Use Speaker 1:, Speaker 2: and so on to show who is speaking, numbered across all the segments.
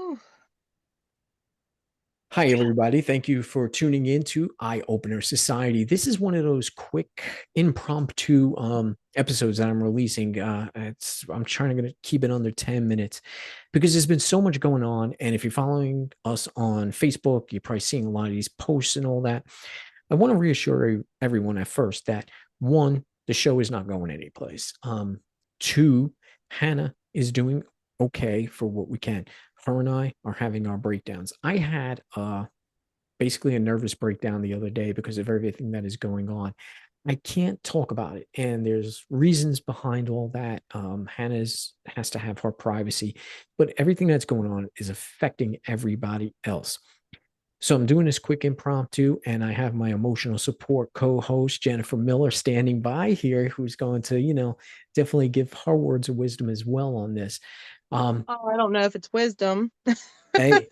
Speaker 1: Whew.
Speaker 2: Hi, everybody. Thank you for tuning in to Eye Opener Society. This is one of those quick, impromptu episodes that I'm releasing. I'm trying to keep it under 10 minutes because there's been so much going on. And if you're following us on Facebook, you're probably seeing a lot of these posts and all that. I want to reassure everyone at first that one, the show is not going anyplace. Two, Hannah is doing okay for what we can. Her and I are having our breakdowns. I had basically a nervous breakdown the other day because of everything that is going on. I can't talk about it, and there's reasons behind all that. Hannah's has to have her privacy, but everything that's going on is affecting everybody else. So I'm doing this quick impromptu, and I have my emotional support co-host Jennifer Miller standing by here, who's going to, definitely give her words of wisdom as well on this. Um,
Speaker 1: Oh, I don't know if it's wisdom.
Speaker 2: Hey,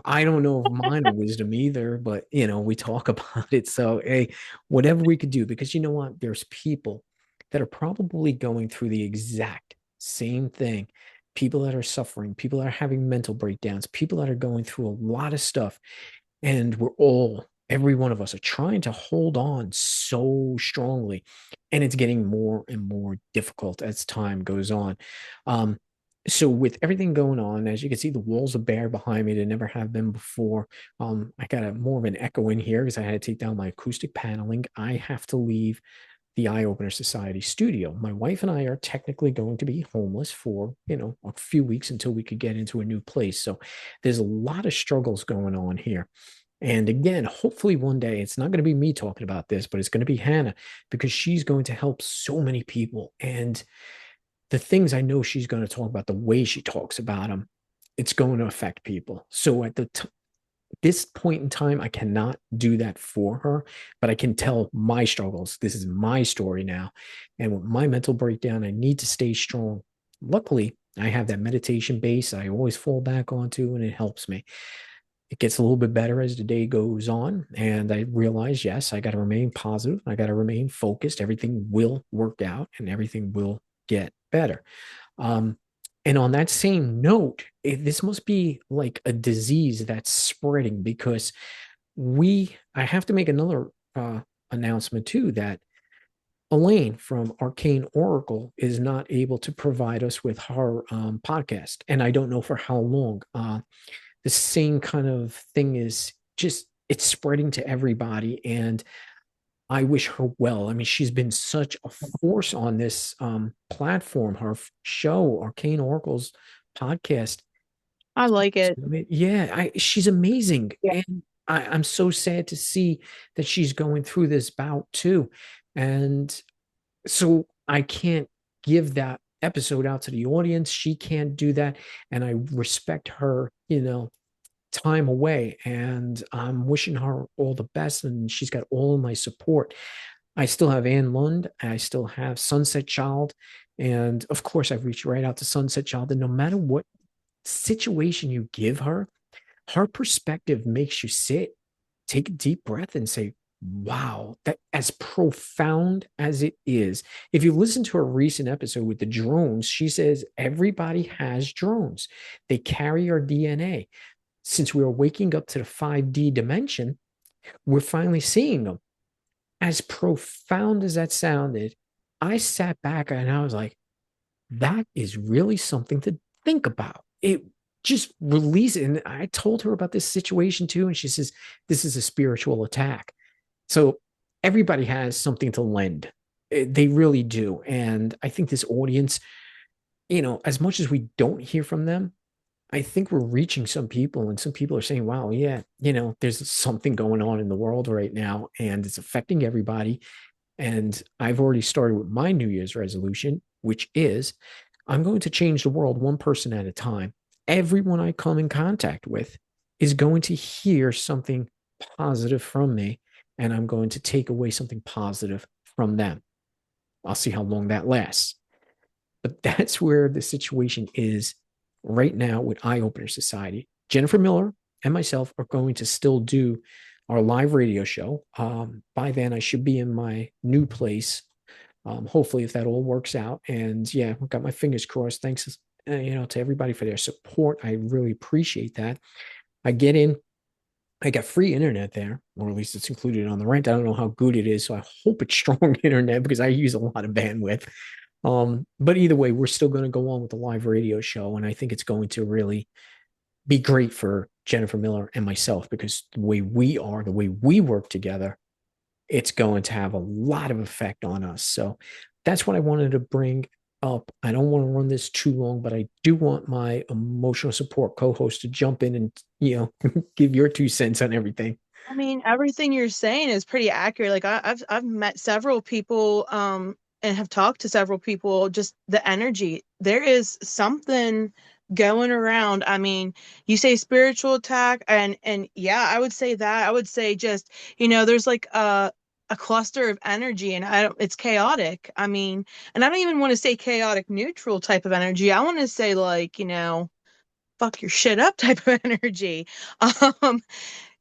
Speaker 2: I don't know if mine are wisdom either, but we talk about it. So, hey, whatever we could do, because you know what? There's people that are probably going through the exact same thing. People that are suffering, people that are having mental breakdowns, people that are going through a lot of stuff. And every one of us are trying to hold on so strongly. And it's getting more and more difficult as time goes on. Um, so with everything going on, as you can see, the walls are bare behind me. They never have been before. I got a more of an echo in here because I had to take down my acoustic paneling. I have to leave the Eye Opener Society studio. My wife and I are technically going to be homeless for, a few weeks until we could get into a new place. So there's a lot of struggles going on here. And again, hopefully one day it's not going to be me talking about this, but it's going to be Hannah because she's going to help so many people. And the things I know she's going to talk about, the way she talks about them, it's going to affect people. So at this point in time, I cannot do that for her, but I can tell my struggles. This is my story now. And with my mental breakdown, I need to stay strong. Luckily, I have that meditation base I always fall back onto, and it helps me. It gets a little bit better as the day goes on. And I realize, yes, I got to remain positive. I got to remain focused. Everything will work out and everything will get better. Um, and on that same note, this must be like a disease that's spreading because I have to make another announcement too that Elaine from Arcane Oracle is not able to provide us with her podcast. And I don't know for how long. The same kind of thing is just, it's spreading to everybody. And I wish her well. I mean, she's been such a force on this platform. Her show, Arcane Oracle's podcast.
Speaker 1: I like it.
Speaker 2: Yeah, she's amazing. And I'm so sad to see that she's going through this bout too. And so I can't give that episode out to the audience. She can't do that. And I respect her, time away. And I'm wishing her all the best. And she's got all of my support. I still have Ann Lund. I still have Sunset Child. And of course, I've reached right out to Sunset Child. And no matter what situation you give her, her perspective makes you sit, take a deep breath, and say, wow, that as profound as it is. If you listen to a recent episode with the drones, she says everybody has drones. They carry our DNA. Since we are waking up to the 5D dimension, we're finally seeing them. As profound as that sounded, I sat back and I was like, that is really something to think about. It just released it. And I told her about this situation too. And she says, this is a spiritual attack. So everybody has something to lend. They really do. And I think this audience, as much as we don't hear from them, I think we're reaching some people, and some people are saying, wow, yeah, there's something going on in the world right now, and it's affecting everybody. And I've already started with my New Year's resolution, which is I'm going to change the world one person at a time. Everyone I come in contact with is going to hear something positive from me, and I'm going to take away something positive from them. I'll see how long that lasts. But that's where the situation is right now with Eye Opener Society. Jennifer Miller and myself are going to still do our live radio show. By then, I should be in my new place. Hopefully, if that all works out. And yeah, I've got my fingers crossed. Thanks to everybody for their support. I really appreciate that. I get in, I got free internet there, or at least it's included on the rent. I don't know how good it is, so I hope it's strong internet because I use a lot of bandwidth. But either way, we're still going to go on with the live radio show, and I think it's going to really be great for Jennifer Miller and myself because the way we work together, it's going to have a lot of effect on us. So that's what I wanted to bring up. I don't want to run this too long, but I do want my emotional support co-host to jump in and, give your 2 cents on everything.
Speaker 1: I mean, everything you're saying is pretty accurate. Like I've met several people, and have talked to several people, just the energy. There is something going around. I mean, you say spiritual attack, and yeah, I would say that. I would say just, there's like a cluster of energy, and I don't it's chaotic. I mean, and I don't even want to say chaotic neutral type of energy. I want to say like, fuck your shit up type of energy. Um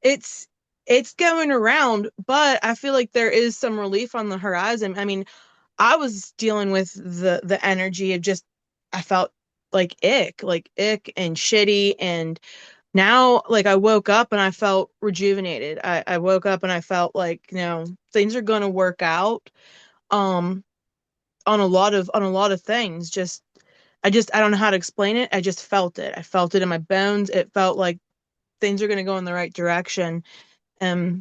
Speaker 1: it's it's going around, but I feel like there is some relief on the horizon. I mean, I was dealing with the energy of just I felt like ick and shitty, and now like I woke up and I felt rejuvenated. I woke up and I felt like, things are gonna work out um on a lot of things. I don't know how to explain it. I just felt it. I felt it in my bones. It felt like things are gonna go in the right direction.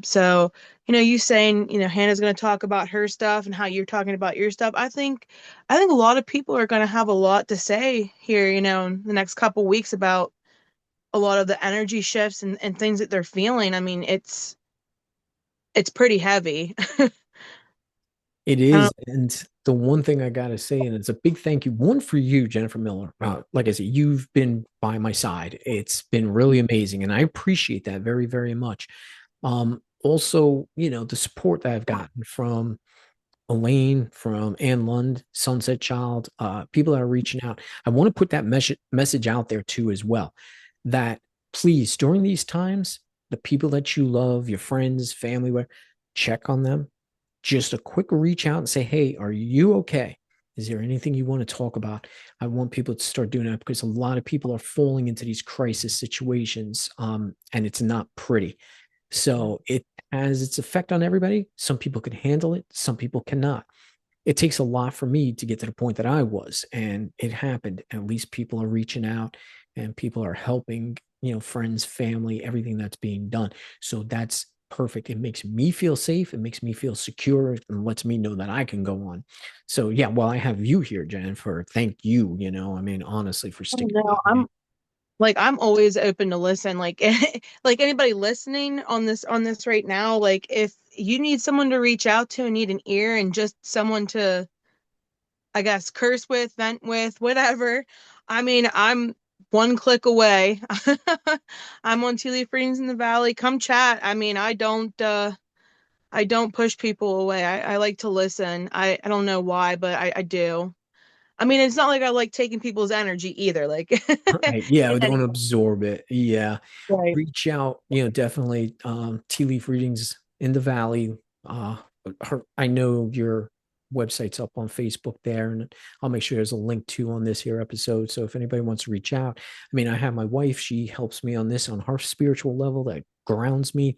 Speaker 1: So, you saying, Hannah's going to talk about her stuff and how you're talking about your stuff. I think a lot of people are going to have a lot to say here, in the next couple weeks about a lot of the energy shifts and things that they're feeling. I mean, it's pretty heavy.
Speaker 2: It
Speaker 1: I don't
Speaker 2: is. And the one thing I got to say, and it's a big thank you, one for you, Jennifer Miller. Like I said, you've been by my side. It's been really amazing. And I appreciate that very, very much. Also, the support that I've gotten from Elaine, from Ann Lund, Sunset Child, people that are reaching out. I want to put that message out there too, as well, that please, during these times, the people that you love, your friends, family, where check on them, just a quick reach out and say, hey, are you okay? Is there anything you want to talk about? I want people to start doing that because a lot of people are falling into these crisis situations, and it's not pretty. So it has its effect on everybody. Some people can handle it, some people cannot. It takes a lot for me to get to the point that I was, and it happened. At least people are reaching out and people are helping, friends, family, everything that's being done. So that's perfect. It makes me feel safe. It makes me feel secure and lets me know that I can go on. So yeah, well, I have you here, Jennifer. Thank you. I mean, honestly, for sticking by
Speaker 1: know.
Speaker 2: me.
Speaker 1: I'm always open to listen. Like like anybody listening on this right now, like if you need someone to reach out to and need an ear and just someone to, I guess, curse with, vent with, whatever. I mean, I'm one click away. I'm on Tea Leaf Readings in the Valley. Come chat. I mean, I don't push people away. I like to listen. I don't know why, but I do. I mean, it's not like I like taking people's energy either. Like
Speaker 2: Right. Yeah,
Speaker 1: in any
Speaker 2: don't absorb it. Yeah.
Speaker 1: way.
Speaker 2: Reach out, definitely tea leaf readings in the valley. Uh I know your website's up on Facebook there, and I'll make sure there's a link to on this here episode. So if anybody wants to reach out, I mean, I have my wife, she helps me on this on her spiritual level that grounds me.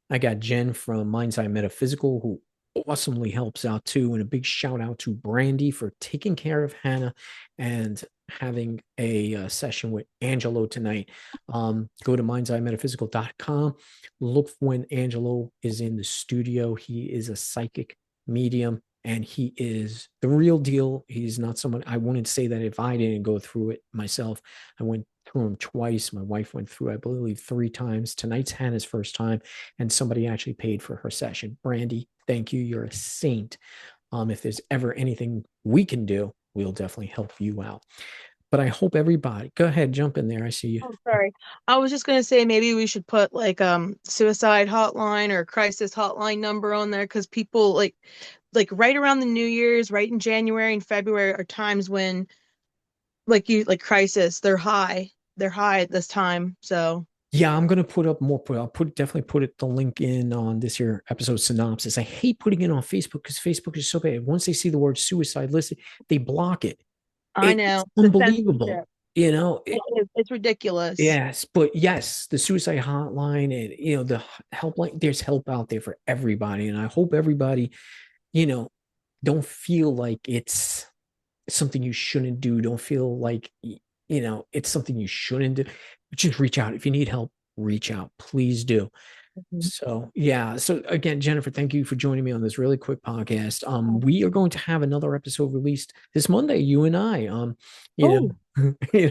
Speaker 2: I got Jen from Mind's Eye Metaphysical who awesomely helps out too. And a big shout out to Brandy for taking care of Hannah and having a session with Angelo tonight. Go to mindseyemetaphysical.com. Look when Angelo is in the studio. He is a psychic medium and he is the real deal. He's not someone I wouldn't say that if I didn't go through it myself. I went through him twice. My wife went through, I believe, 3 times. Tonight's Hannah's first time, and somebody actually paid for her session. Brandy, thank you. You're a saint. If there's ever anything we can do, we'll definitely help you out. But I hope everybody, go ahead, jump in there. I see you.
Speaker 1: Oh, sorry. I was just gonna say maybe we should put like suicide hotline or crisis hotline number on there because people like right around the New Year's, right in January and February are times when like crisis, they're high. They're high at this time. So
Speaker 2: Yeah, I'm gonna put up more. I'll definitely put the link in on this here episode synopsis. I hate putting it on Facebook because Facebook is so bad. Once they see the word suicide listed, they block it.
Speaker 1: I
Speaker 2: It's
Speaker 1: know the
Speaker 2: unbelievable.
Speaker 1: censorship.
Speaker 2: you know,
Speaker 1: It's ridiculous.
Speaker 2: yes, but yes, the suicide hotline and the helpline, there's help out there for everybody. And I hope everybody, you know, don't feel like it's something you shouldn't do. Don't feel like it's something you shouldn't do. Just reach out. If you need help, reach out. Please do.
Speaker 1: Mhm.
Speaker 2: So yeah. So again, Jennifer, thank you for joining me on this really quick podcast. We are going to have another episode released this Monday, you and I. You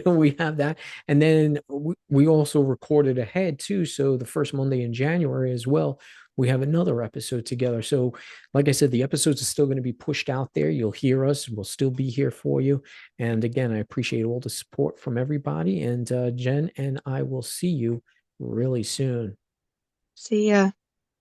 Speaker 1: Oh,
Speaker 2: we have that. And then we also recorded ahead too. So the first Monday in January as well, we have another episode together. So like I said, the episodes are still going to be pushed out there. You'll hear us. We'll still be here for you. And again, I appreciate all the support from everybody. And Jen and I will see you really soon.
Speaker 1: see ya.